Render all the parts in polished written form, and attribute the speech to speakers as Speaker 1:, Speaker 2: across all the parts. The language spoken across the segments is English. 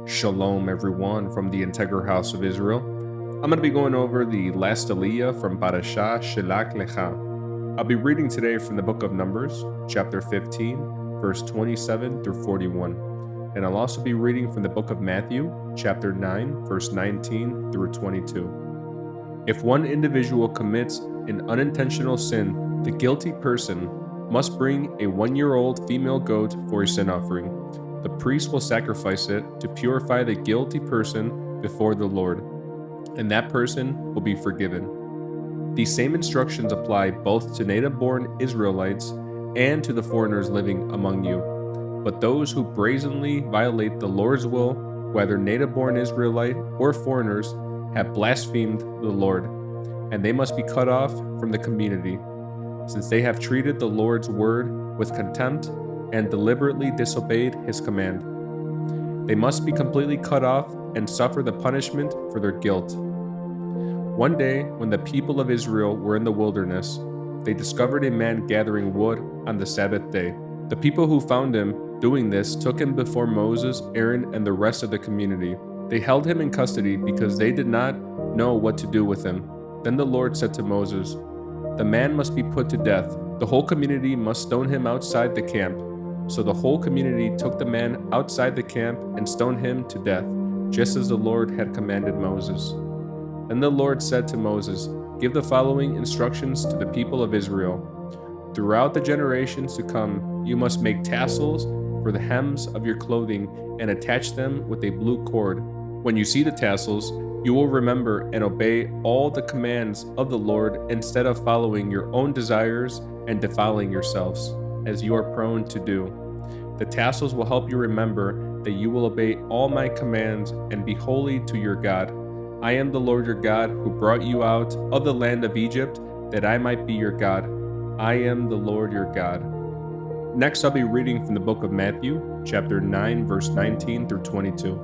Speaker 1: Shalom, everyone, from the integral house of Israel. I'm going to be going over the last Aliyah from Parashah, Shelach, Lecha. I'll be reading today from the book of Numbers, chapter 15, verse 27 through 41. And I'll also be reading from the book of Matthew, chapter 9, verse 19 through 22. If one individual commits an unintentional sin, the guilty person must bring a 1-year-old female goat for a sin offering. The priest will sacrifice it to purify the guilty person before the Lord, and that person will be forgiven. These same instructions apply both to native-born Israelites and to the foreigners living among you. But those who brazenly violate the Lord's will, whether native-born Israelite or foreigners, have blasphemed the Lord, and they must be cut off from the community, since they have treated the Lord's word with contempt and deliberately disobeyed his command. They must be completely cut off and suffer the punishment for their guilt. One day, when the people of Israel were in the wilderness, they discovered a man gathering wood on the Sabbath day. The people who found him doing this took him before Moses, Aaron, and the rest of the community. They held him in custody because they did not know what to do with him. Then the Lord said to Moses, "The man must be put to death. The whole community must stone him outside the camp." So the whole community took the man outside the camp and stoned him to death, just as the Lord had commanded Moses. Then the Lord said to Moses, "Give the following instructions to the people of Israel. Throughout the generations to come, you must make tassels for the hems of your clothing and attach them with a blue cord. When you see the tassels, you will remember and obey all the commands of the Lord instead of following your own desires and defiling yourselves, as you are prone to do. The tassels will help you remember that you will obey all my commands and be holy to your God. I am the Lord your God who brought you out of the land of Egypt, that I might be your God. I am the Lord your God." Next, I'll be reading from the book of Matthew, chapter 9, verse 19 through 22.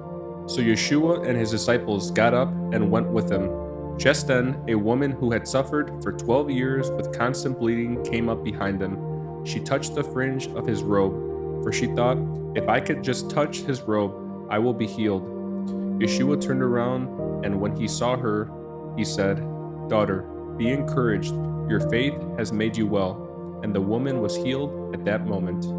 Speaker 1: So Yeshua and his disciples got up and went with him. Just then, a woman who had suffered for 12 years with constant bleeding came up behind him. She touched the fringe of his robe, for she thought, "If I could just touch his robe, I will be healed." Yeshua turned around, and when he saw her, he said, "Daughter, be encouraged. Your faith has made you well." And the woman was healed at that moment.